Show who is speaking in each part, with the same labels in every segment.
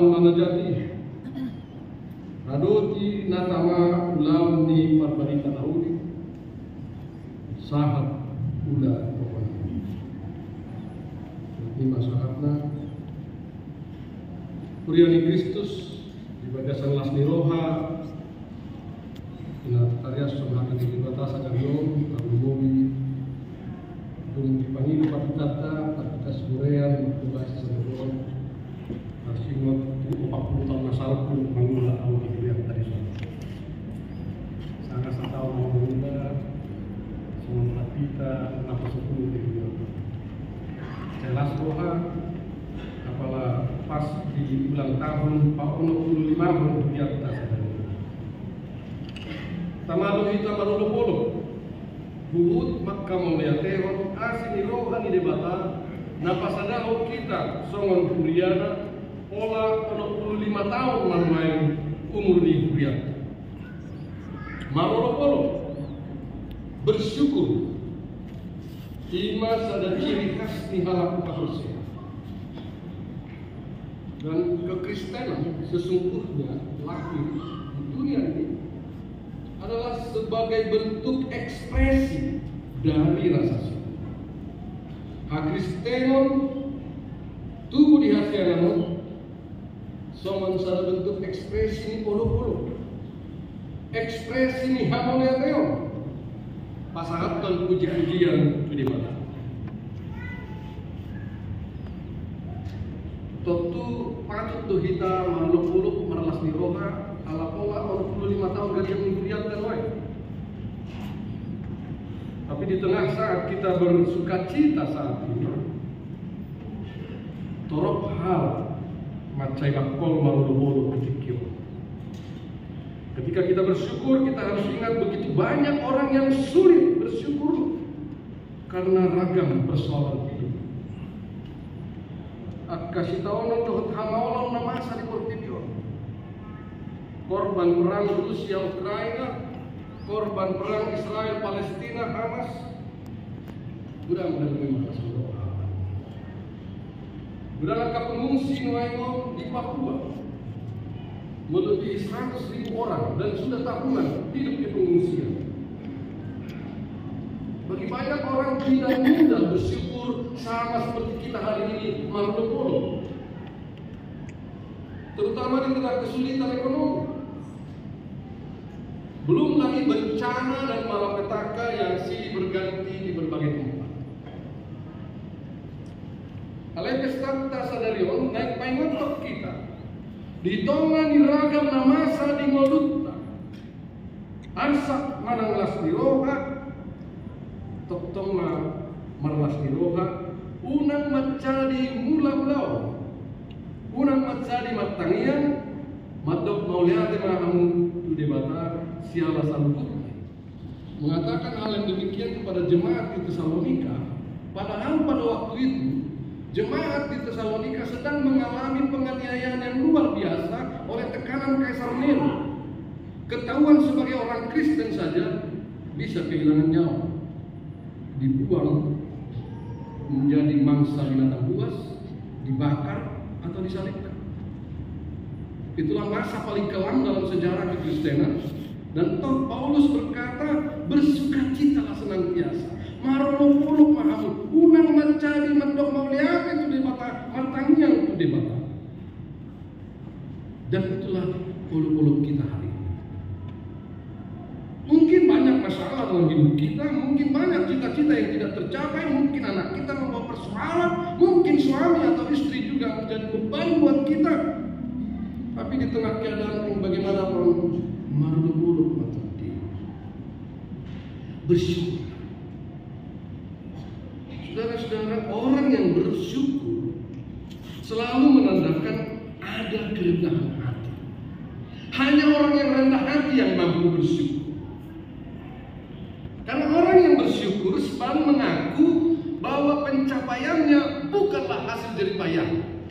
Speaker 1: laun mana jadi radoti natama laun ni parbarita naudi sahat udah pokoknya ini masyarakat Kuriani Kristus di bagasan lasni roha ina tarias sonhaka di batasa kariom lalu mobi dung dipanggil patutata patutas burean tugas sebelum Arsingot 40 tahun masalah pun mengula awal dilihat dari sana. Sangat setahun mengula semua kita kenapa 10 dilihat. Jelas roha apalah pas di ulang tahun 45 tahun dia kita sadar. Tamalu kita baru polo. Buhut maka melihatero asini roha ni debata napasadao kita songon kuriana olah 25 tahun main umur di kuliah. Marolo bersyukur ima sada ciri khas di halaku manusia. Dan kekristenan sesungguhnya lahir di dunia ini adalah sebagai bentuk ekspresi dari rasa syukur. Hakristenon tubuh di hasianan soman sada bentuk ekspresi ni polo-polo. Ekspresi ni hamolea teo. Pasahatkan puji-pujian di mana. Tentu patut tu kita maluk-muluk meralas di roha ala pola 45 tahun dari yang menguriat dan lain. Tapi di tengah saat kita bersuka cita saat ini, torok hal macai bakol malu-malu berpikir. Ketika kita bersyukur, kita harus ingat begitu banyak orang yang sulit bersyukur karena ragam persoalan hidup. Kasih tahu untuk hamaolon namasa di portfolio. Korban perang Rusia Ukraina, korban perang Israel Palestina Hamas. Mudah-mudahan memang doa. Berangkat pengungsi Nuaimo di Papua melebihi 100.000 orang dan sudah tahunan hidup di pengungsian. Bagi banyak orang tidak mudah bersyukur sama seperti kita hari ini makhluk, terutama di tengah kesulitan ekonomi. Belum lagi bencana dan malapetaka yang silih berganti di berbagai tempat. Alekes takta sadarion naik paingotok kita ditongan di ragam namasa di ngolutta ansak mananglas di roha toktoma marlas di roha unang macadi mula-mulau unang macadi matangian madok mauliate mahamu tu debata siala salubut mengatakan hal yang demikian kepada jemaat di Tesalonika, padahal pada waktu itu jemaat di Tesalonika sedang mengalami penganiayaan yang luar biasa oleh tekanan Kaisar Nero. Ketahuan sebagai orang Kristen saja bisa kehilangan nyawa, dibuang menjadi mangsa binatang buas, dibakar atau disalibkan. Itulah masa paling kelam dalam sejarah kekristenan. Dan toh Paulus berkata, bersukacitalah senantiasa. Marolo mahamu, unang mencari mendok mauliake itu di mata, matangnya itu di mata. Dan itulah polo-polo kita hari ini. Mungkin banyak masalah dalam hidup kita, mungkin banyak cita-cita yang tidak tercapai, mungkin anak kita membawa persoalan, mungkin suami atau istri juga menjadi beban buat kita. Tapi di tengah keadaan yang bagaimanapun, marulu-mulu mata dia bersyukur. Saudara-saudara, orang yang bersyukur selalu menandakan ada kerendahan hati. Hanya orang yang rendah hati yang mampu bersyukur. Karena orang yang bersyukur selalu mengaku bahwa pencapaiannya bukanlah hasil jerih payah,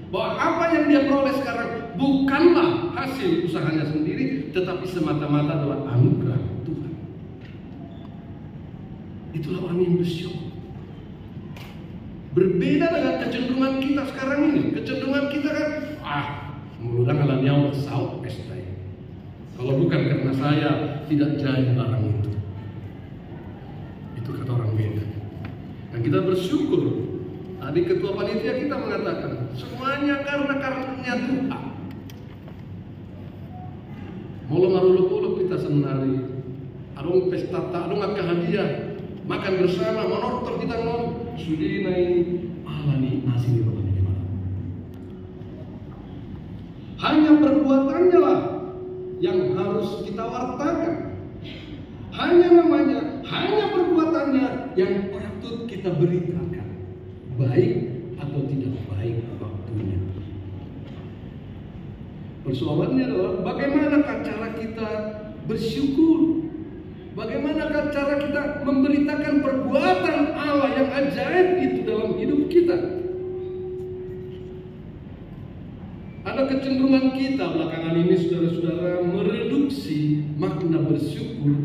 Speaker 1: bahwa apa yang dia peroleh sekarang bukanlah hasil usahanya sendiri, tetapi semata-mata adalah anugerah Tuhan. Itulah orang yang bersyukur. Berbeda dengan kecenderungan kita sekarang ini. Kecenderungan kita kan, Mengurang alaniau saut pesta. Kalau bukan karena saya tidak jadi barang itu. Itu kata orang beda. Dan kita bersyukur. Tadi ketua panitia kita mengatakan semuanya karena Tuhan. Molo maruluk-uluk kita senari. Adong pesta tak adong akah hadiah. Makan bersama monotor kita ngomong. Sudi naik alani nasi di rumah ini malam. Hanya perbuatannya lah yang harus kita wartakan. Hanya perbuatannya yang patut kita beritakan. Baik atau tidak baik waktunya. Persoalannya adalah bagaimanakah cara kita bersyukur? Bagaimanakah cara kita memberitakan perbuatan Allah yang ajaib itu dalam hidup kita? Ada kecenderungan kita belakangan ini saudara-saudara mereduksi makna bersyukur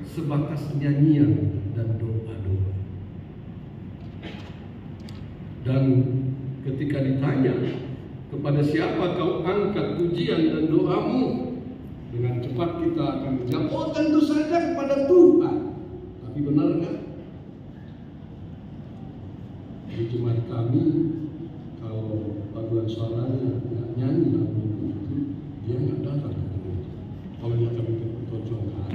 Speaker 1: sebatas nyanyian dan doa-doa. Dan ketika ditanya kepada siapa kau angkat pujian dan doamu, dengan cepat kita akan menjawab, oh tentu saja kepada Tuhan. Tapi benarkah? Di jemaat kami, kalau paduan suaranya nggak nyanyi lagu itu, dia nggak datang ke gereja. Kalau dia kami ketonjolkan.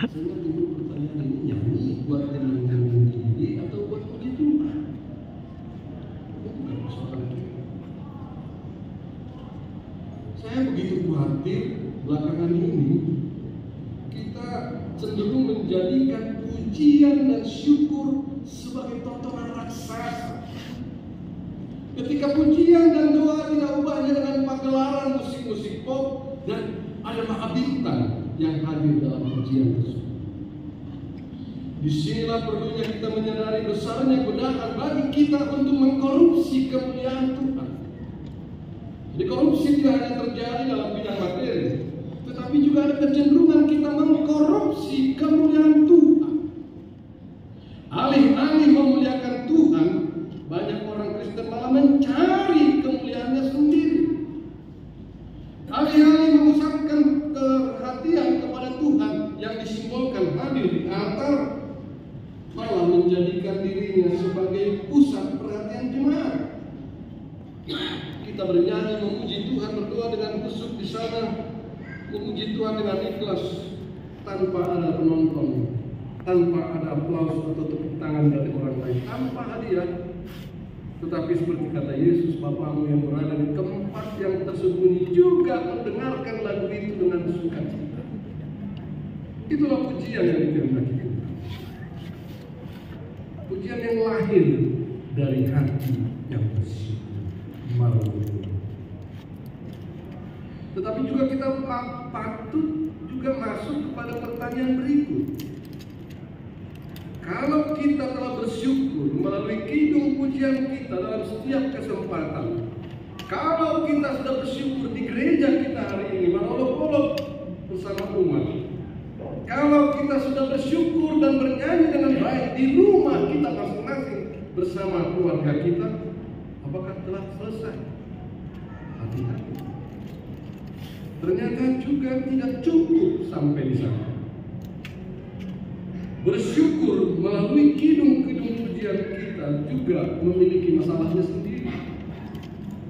Speaker 1: Saya dulu pertanyaan ini nyanyi buat tenang diri atau buat puji Tuhan? Bukan persoalan itu. Saya begitu khawatir belakangan ini kita cenderung menjadikan pujian dan syukur sebagai tontonan raksasa. Ketika pujian dan doa tidak ubahnya dengan pagelaran musik-musik pop dan ada mahabintang yang hadir dalam pujian tersebut. Disinilah perlunya kita menyadari besarnya godaan bagi kita untuk mengkorupsi kemuliaan Tuhan. Jadi korupsi tidak hanya terjadi dalam bidang materi, tetapi juga ada kecenderungan kita mengkorupsi kemuliaan Tuhan. Alih-alih memuliakan Tuhan, banyak orang Kristen malah mencari kemuliaannya sendiri. Alih-alih memusatkan perhatian kepada Tuhan yang disimbolkan hadir di altar, malah menjadikan dirinya sebagai pusat perhatian jemaat. Kita bernyanyi, memuji Tuhan, berdoa dengan kusuk di sana, memuji Tuhan dengan ikhlas tanpa ada penonton, tanpa ada aplaus atau tepuk tangan dari orang lain, tanpa hadiah. Tetapi seperti kata Yesus, Bapamu yang berada di tempat yang tersembunyi juga mendengarkan lagu itu dengan sukacita. Itulah pujian yang dikehendaki Tuhan. Pujian yang lahir dari hati yang bersyukur, malu. Tetapi juga kita patut juga masuk kepada pertanyaan berikut. Kalau kita telah bersyukur melalui kidung pujian kita dalam setiap kesempatan, kalau kita sudah bersyukur di gereja kita hari ini, menolok-olok bersama umat, kalau kita sudah bersyukur dan bernyanyi dengan baik di rumah kita masing-masing bersama keluarga kita, apakah telah selesai? Hati-hati. Ternyata juga tidak cukup sampai di sana. Bersyukur melalui kidung-kidung pujian kita juga memiliki masalahnya sendiri.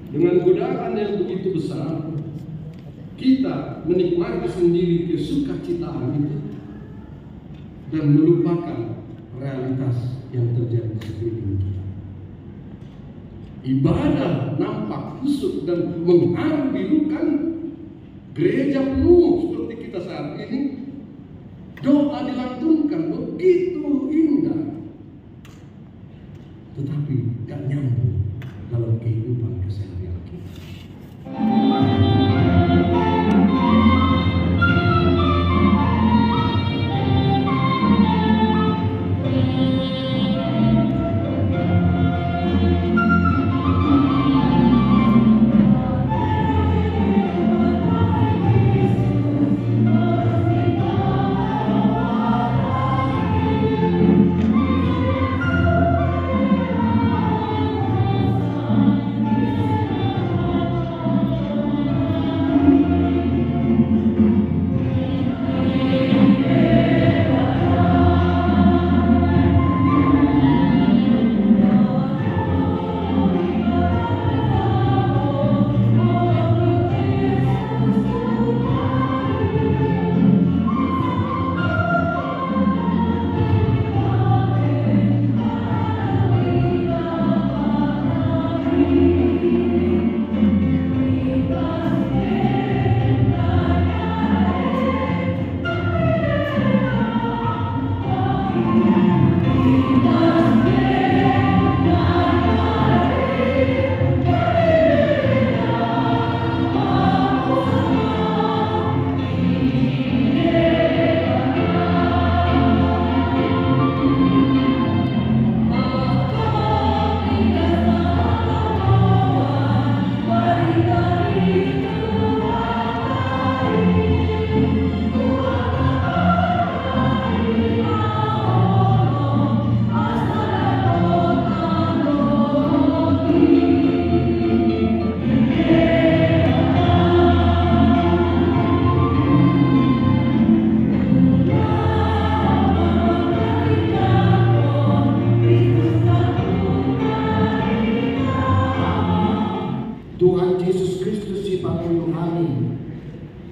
Speaker 1: Dengan godaan yang begitu besar, kita menikmati sendiri kesukacitaan itu dan melupakan realitas yang terjadi di sekeliling kita. Ibadah nampak kusuk dan mengharu-birukan, gereja penuh seperti kita saat ini. Doa dilantunkan begitu indah, tetapi gak nyambung dalam kehidupan keseharian kita.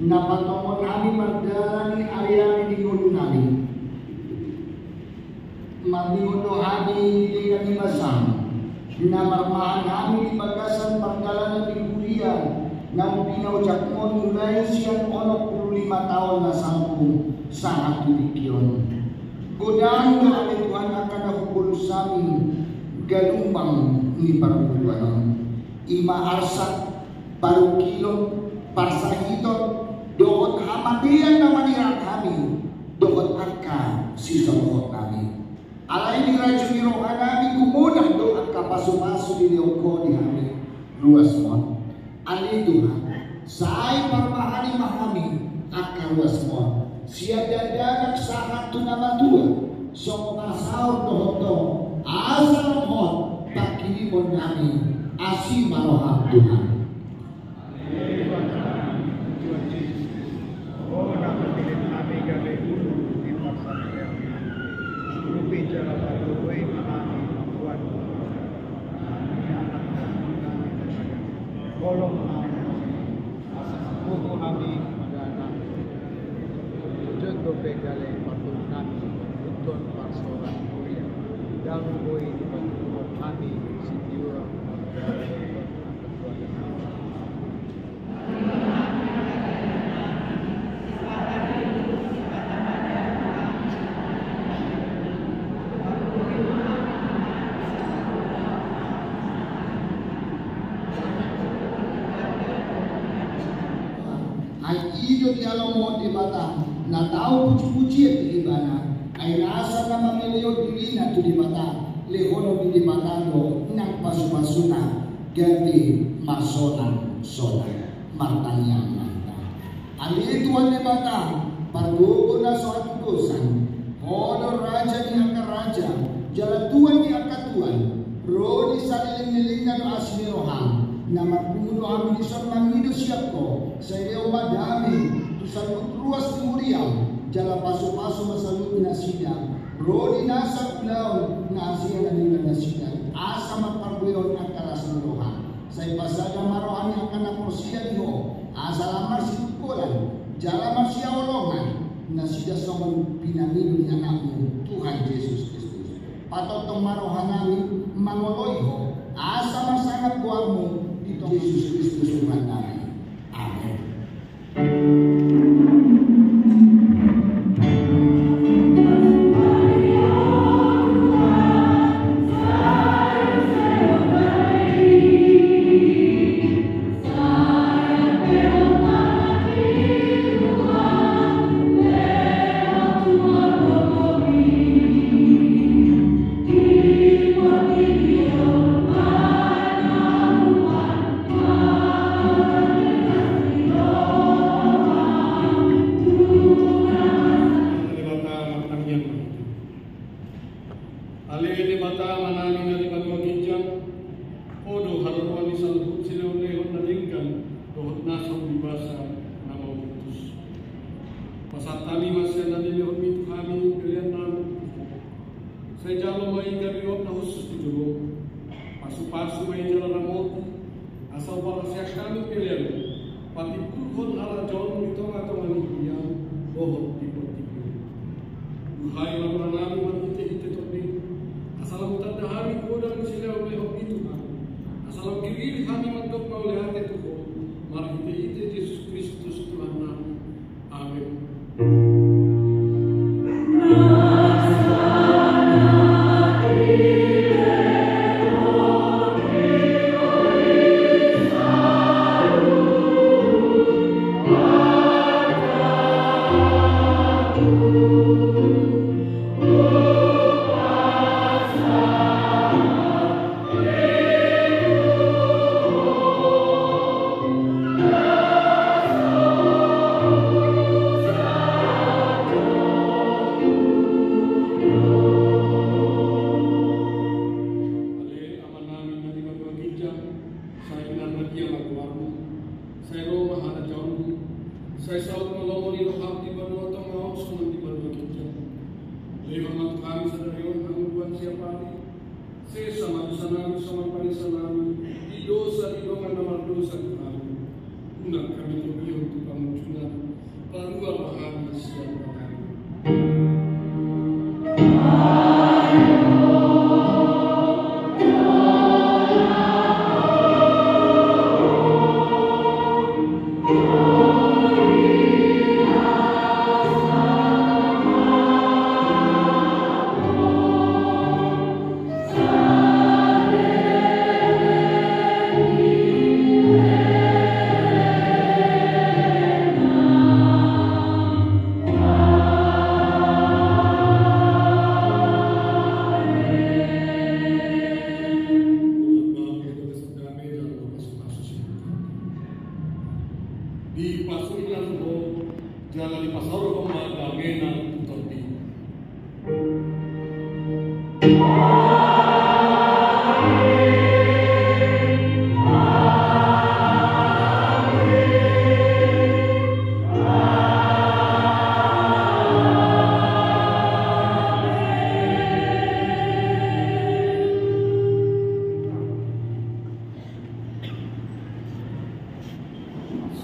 Speaker 2: Napatomon kami magdalani ariami di kulo nami. Mandiundo kami di kanimasam. Namarmahan kami di bagasan pagdalan ng kuliah. Nang pinaucap mo mulai siyang 15 tahun na 10 sa atulikyon. Godaan na kami Tuhan akan nakukulo sa amin galumbang ni paraguluan. Ima arsak, parukilot, parsahitot, doot hamatian na manirak kami, doot angka si samukot namin. Alay ni Radyo Mirohan namin kumudah doon ang kapasumaso ni Leoko ni kami. Luas mo. Alito ha. Saay parmahani mahami ang kaluas mo. Siya dadanak sa ato na matua. So masaur dohoto. Asa mo pagkilimon namin. Asi marohang Tuhan.
Speaker 3: Kolong buku kami adalah jodoh begale patut kami untuk persoalan kuliah dan boy di patut kami setiura
Speaker 2: Ido di alam mo di bata na tao puci-puci di bana ay nasa na mamilyo dili na to di bata lehono di bata do nang pasu-pasuna ganti masonan sola martanyang mata alituan di bata pardugo na so atusan honor raja ni angka raja jalatuan ni angka tuan rodi saliling-liling na asli rohang na magpuno kami di sa mangido siya ko sa iyo madami tu salut ruas di muriaw jala paso-paso masalut na sida rodi nasa ulaw na asiya na nila na sida asa magparbuyon ang karas ng roha sa ipasada marohan ang kanaporsiya niyo asa lamar situkulan jala marsiya olongan na sida sa pinamido ni anak mo Tuhan Jesus Kristus patotong marohan namin mangoloy ho asa masangat buwan mo dito Jesus Kristus Tuhan namin. Amen.
Speaker 1: Una kami tugiyo tu pamucunan parua mahami siang mahami. Di pasukan ho jangan di pasar ho magagena tutordi.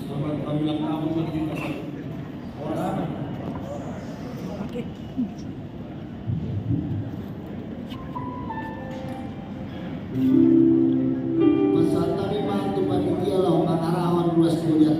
Speaker 1: Selamat kami ulang tahun bagi kita.
Speaker 2: Pasal tadi mah tu panitia lah, orang arawan luas kuliah.